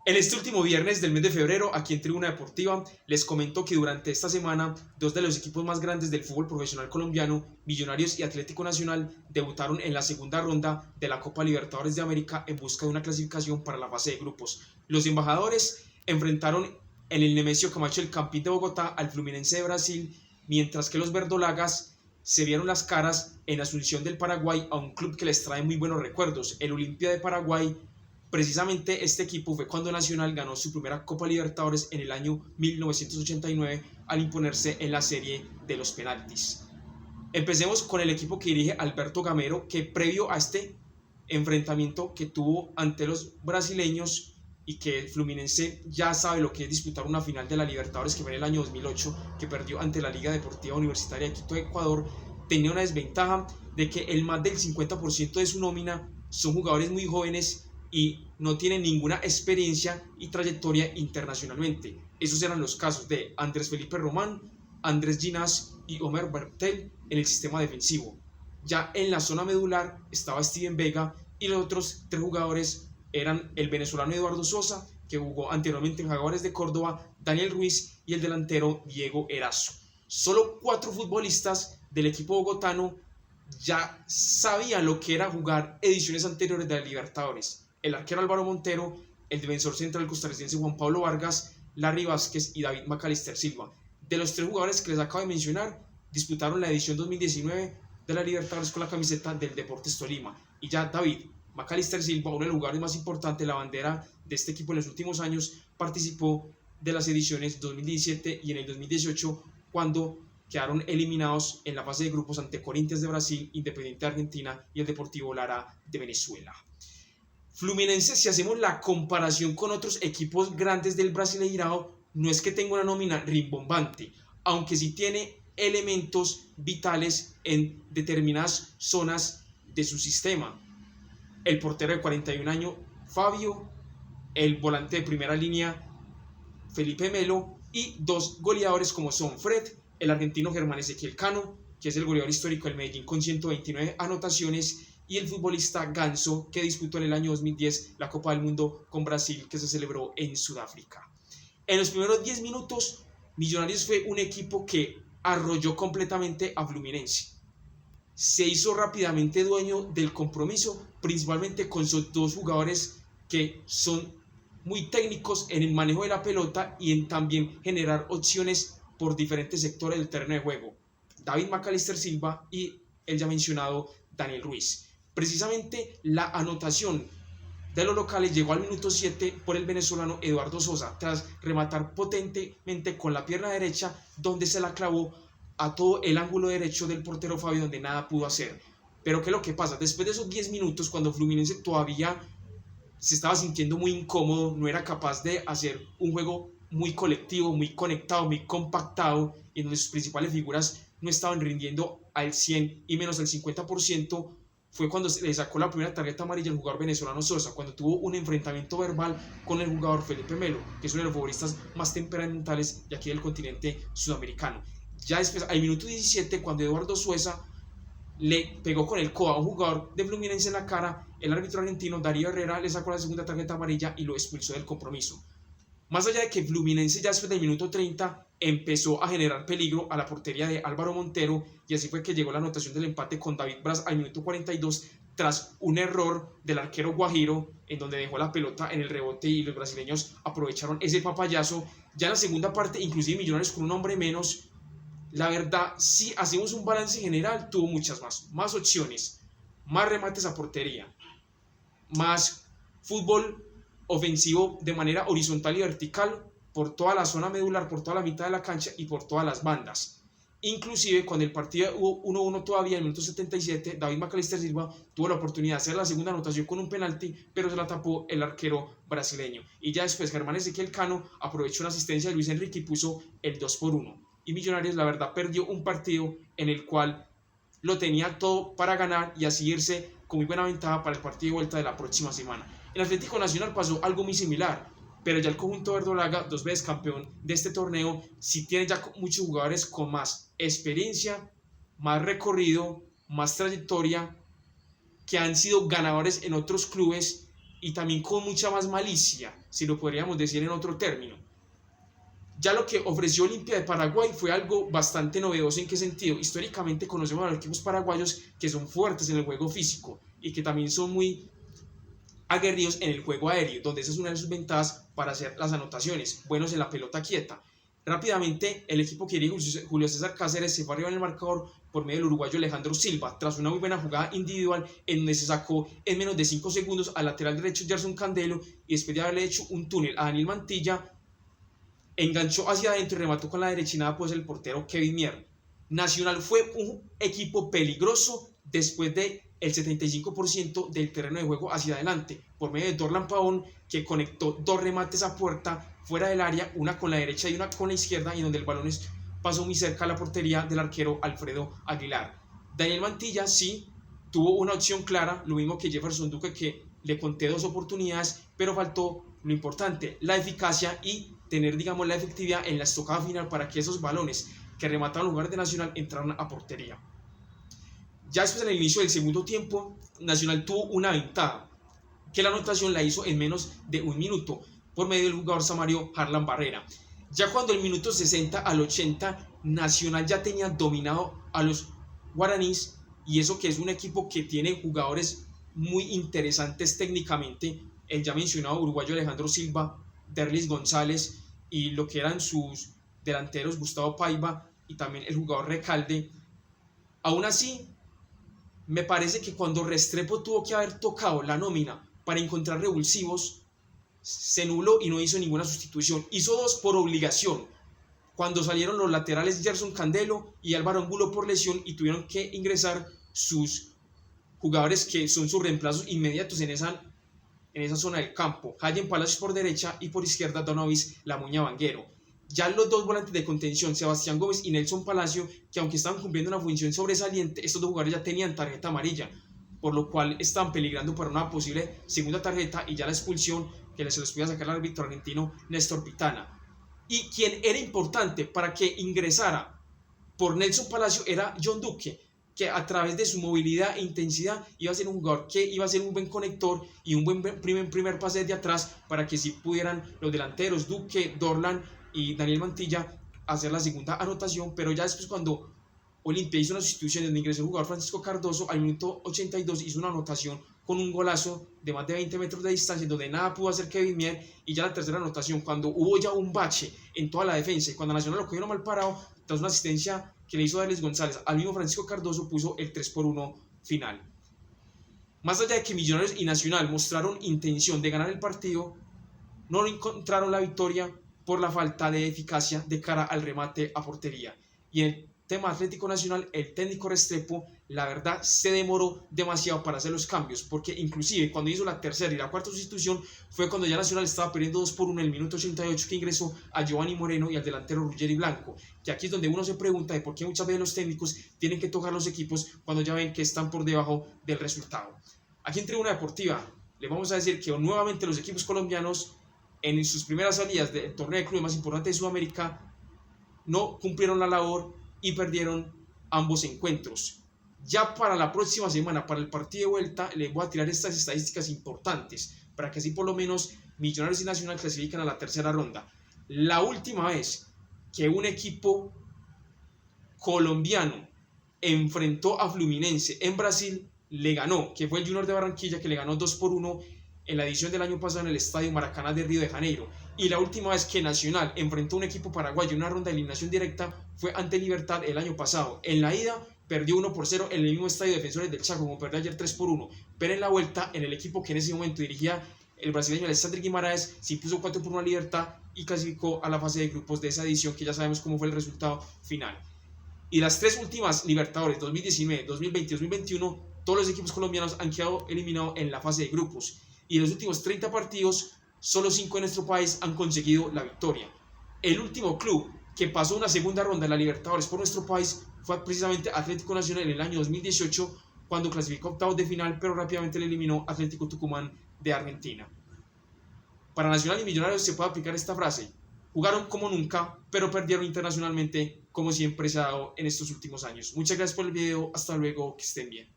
En este último viernes del mes de febrero, aquí en Tribuna Deportiva, les comento que durante esta semana, dos de los equipos más grandes del fútbol profesional colombiano, Millonarios y Atlético Nacional, debutaron en la segunda ronda de la Copa Libertadores de América en busca de una clasificación para la fase de grupos. Los embajadores enfrentaron en el Nemesio Camacho el Campín de Bogotá al Fluminense de Brasil, mientras que los verdolagas se vieron las caras en Asunción del Paraguay a un club que les trae muy buenos recuerdos, el Olimpia de Paraguay. Precisamente este equipo fue cuando Nacional ganó su primera Copa Libertadores en el año 1989 al imponerse en la serie de los penaltis. Empecemos con el equipo que dirige Alberto Gamero, que previo a este enfrentamiento que tuvo ante los brasileños y que el Fluminense ya sabe lo que es disputar una final de la Libertadores, que fue en el año 2008, que perdió ante la Liga Deportiva Universitaria de Quito de Ecuador, tenía una desventaja de que el más del 50% de su nómina son jugadores muy jóvenes y no tienen ninguna experiencia y trayectoria internacionalmente. Esos eran los casos de Andrés Felipe Román, Andrés Ginás y Omer Bertel en el sistema defensivo. Ya en la zona medular estaba Steven Vega y los otros tres jugadores eran el venezolano Eduardo Sosa, que jugó anteriormente en Jaguares de Córdoba, Daniel Ruiz y el delantero Diego Erazo. Solo 4 futbolistas del equipo bogotano ya sabían lo que era jugar ediciones anteriores de la Libertadores. El arquero Álvaro Montero, el defensor central costarricense Juan Pablo Vargas, Larry Vázquez y David Macalister Silva. De los 3 jugadores que les acabo de mencionar, disputaron la edición 2019 de la Libertadores con la camiseta del Deportes Tolima. Y ya David Macalister Silva, uno de los jugadores más importantes, la bandera de este equipo en los últimos años, participó de las ediciones 2017 y en el 2018, cuando quedaron eliminados en la fase de grupos ante Corinthians de Brasil, Independiente de Argentina y el Deportivo Lara de Venezuela. Fluminense, si hacemos la comparación con otros equipos grandes del Brasileirao, no es que tenga una nómina rimbombante, aunque sí tiene elementos vitales en determinadas zonas de su sistema. El portero de 41 años, Fabio, el volante de primera línea, Felipe Melo, y 2 goleadores como son Fred, el argentino Germán Ezequiel Cano, que es el goleador histórico del Medellín con 129 anotaciones, y el futbolista Ganso, que disputó en el año 2010 la Copa del Mundo con Brasil, que se celebró en Sudáfrica. En los primeros 10 minutos, Millonarios fue un equipo que arrolló completamente a Fluminense. Se hizo rápidamente dueño del compromiso, principalmente con sus 2 jugadores que son muy técnicos en el manejo de la pelota y en también generar opciones por diferentes sectores del terreno de juego. David Macalister Silva y el ya mencionado Daniel Ruiz. Precisamente la anotación de los locales llegó al minuto 7 por el venezolano Eduardo Sosa, tras rematar potentemente con la pierna derecha, donde se la clavó a todo el ángulo derecho del portero Fabio, donde nada pudo hacer. Pero ¿qué es lo que pasa? Después de esos 10 minutos, cuando Fluminense todavía se estaba sintiendo muy incómodo, no era capaz de hacer un juego muy colectivo, muy conectado, muy compactado, en donde sus principales figuras no estaban rindiendo al 100 y menos al 50%, fue cuando se le sacó la primera tarjeta amarilla al jugador venezolano Sosa, cuando tuvo un enfrentamiento verbal con el jugador Felipe Melo, que es uno de los futbolistas más temperamentales de aquí del continente sudamericano. Ya después, al minuto 17, cuando Eduardo Sosa le pegó con el codo a un jugador de Fluminense en la cara, el árbitro argentino Darío Herrera le sacó la segunda tarjeta amarilla y lo expulsó del compromiso. Más allá de que Fluminense ya después del minuto 30 empezó a generar peligro a la portería de Álvaro Montero, y así fue que llegó la anotación del empate con David Braz al minuto 42 tras un error del arquero Guajiro, en donde dejó la pelota en el rebote y los brasileños aprovecharon ese papayazo. Ya en la segunda parte, inclusive Millonarios con un hombre menos, la verdad, si hacemos un balance general, tuvo muchas más opciones, más remates a portería, más fútbol ofensivo de manera horizontal y vertical por toda la zona medular, por toda la mitad de la cancha y por todas las bandas. Inclusive cuando el partido hubo 1-1 todavía en el minuto 77, David Macalister Silva tuvo la oportunidad de hacer la segunda anotación con un penalti, pero se la tapó el arquero brasileño. Y ya después Germán Ezequiel Cano aprovechó una asistencia de Luis Enrique y puso el 2-1. Y Millonarios, la verdad, perdió un partido en el cual lo tenía todo para ganar y así irse con muy buena ventaja para el partido de vuelta de la próxima semana. En Atlético Nacional pasó algo muy similar, pero ya el conjunto verdolaga, 2 veces campeón de este torneo, sí tiene ya muchos jugadores con más experiencia, más recorrido, más trayectoria, que han sido ganadores en otros clubes y también con mucha más malicia, si lo podríamos decir en otro término. Ya lo que ofreció Olimpia de Paraguay fue algo bastante novedoso. ¿En qué sentido? Históricamente conocemos a los equipos paraguayos que son fuertes en el juego físico y que también son muy aguerridos en el juego aéreo, donde esa es una de sus ventajas para hacer las anotaciones, buenos en la pelota quieta. Rápidamente, el equipo que dirige Julio César Cáceres se fue arriba en el marcador por medio del uruguayo Alejandro Silva, tras una muy buena jugada individual en donde se sacó en menos de 5 segundos al lateral derecho Gerson Candelo y después de haberle hecho un túnel a Daniel Mantilla, enganchó hacia adentro y remató con la derecha y nada pues el portero Kevin Mier. Nacional fue un equipo peligroso después de el 75% del terreno de juego hacia adelante, por medio de Dorlan Pavón, que conectó 2 remates a puerta fuera del área, una con la derecha y una con la izquierda, y donde el balón pasó muy cerca a la portería del arquero Alfredo Aguilar. Daniel Mantilla sí tuvo una opción clara, lo mismo que Jefferson Duque, que le conté 2 oportunidades, pero faltó lo importante, la eficacia y tener, digamos, la efectividad en la estocada final para que esos balones que remataron los jugadores de Nacional entraran a portería. Ya después, en el inicio del segundo tiempo, Nacional tuvo una ventaja, que la anotación la hizo en menos de un minuto por medio del jugador samario Harlan Barrera. Ya cuando el minuto 60 al 80, Nacional ya tenía dominado a los guaraníes, y eso que es un equipo que tiene jugadores muy interesantes técnicamente, el ya mencionado uruguayo Alejandro Silva, Derlis González y lo que eran sus delanteros Gustavo Paiva y también el jugador Recalde. Aún así, me parece que cuando Restrepo tuvo que haber tocado la nómina para encontrar revulsivos, se nubló y no hizo ninguna sustitución. Hizo 2 por obligación, cuando salieron los laterales Gerson Candelo y Álvaro Angulo por lesión, y tuvieron que ingresar sus jugadores que son sus reemplazos inmediatos en esa zona del campo. Hayen Palacios por derecha y por izquierda Donovis La Muña Vanguero. Ya los 2 volantes de contención, Sebastián Gómez y Nelson Palacio, que aunque estaban cumpliendo una función sobresaliente, estos 2 jugadores ya tenían tarjeta amarilla, por lo cual estaban peligrando para una posible segunda tarjeta y ya la expulsión que se les podía sacar al árbitro argentino Néstor Pitana. Y quien era importante para que ingresara por Nelson Palacio era John Duque, que a través de su movilidad e intensidad iba a ser un jugador que iba a ser un buen conector y un buen primer pase desde atrás para que sí pudieran los delanteros Duque, Dorlan y Daniel Mantilla hacer la segunda anotación. Pero ya después, cuando Olimpia hizo una sustitución donde ingresó el jugador Francisco Cardoso, al minuto 82 hizo una anotación con un golazo de más de 20 metros de distancia, donde nada pudo hacer Kevin Mier. Y ya la tercera anotación, cuando hubo ya un bache en toda la defensa y cuando Nacional lo cogieron mal parado, tras una asistencia que le hizo Derlis González al mismo Francisco Cardoso, puso el 3-1 final. Más allá de que Millonarios y Nacional mostraron intención de ganar el partido, no encontraron la victoria por la falta de eficacia de cara al remate a portería. Y en el tema Atlético Nacional, el técnico Restrepo, la verdad, se demoró demasiado para hacer los cambios, porque inclusive cuando hizo la tercera y la cuarta sustitución fue cuando ya Nacional estaba perdiendo 2-1 en el minuto 88, que ingresó a Giovanni Moreno y al delantero Ruggeri Blanco. Que aquí es donde uno se pregunta de por qué muchas veces los técnicos tienen que tocar los equipos cuando ya ven que están por debajo del resultado. Aquí en Tribuna Deportiva le vamos a decir que nuevamente los equipos colombianos, en sus primeras salidas del torneo de clubes más importante de Sudamérica, no cumplieron la labor y perdieron ambos encuentros. Ya para la próxima semana, para el partido de vuelta, les voy a tirar estas estadísticas importantes para que así por lo menos Millonarios y Nacional clasifiquen a la tercera ronda. La última vez que un equipo colombiano enfrentó a Fluminense en Brasil, le ganó, que fue el Junior de Barranquilla, que le ganó 2-1 en la edición del año pasado en el Estadio Maracaná de Río de Janeiro. Y la última vez que Nacional enfrentó a un equipo paraguayo en una ronda de eliminación directa fue ante Libertad el año pasado. En la ida perdió 1-0 en el mismo Estadio Defensores del Chaco, como perdió ayer 3-1. Pero en la vuelta, en el equipo que en ese momento dirigía el brasileño Alexandre Guimaraes, se impuso 4-1 a Libertad y clasificó a la fase de grupos de esa edición, que ya sabemos cómo fue el resultado final. Y las 3 últimas Libertadores, 2019, 2020 y 2021, todos los equipos colombianos han quedado eliminados en la fase de grupos. Y en los últimos 30 partidos, solo 5 en nuestro país han conseguido la victoria. El último club que pasó una segunda ronda de la Libertadores por nuestro país fue precisamente Atlético Nacional en el año 2018, cuando clasificó a octavos de final, pero rápidamente le eliminó Atlético Tucumán de Argentina. Para Nacional y Millonarios se puede aplicar esta frase: jugaron como nunca, pero perdieron internacionalmente, como siempre se ha dado en estos últimos años. Muchas gracias por el video, hasta luego, que estén bien.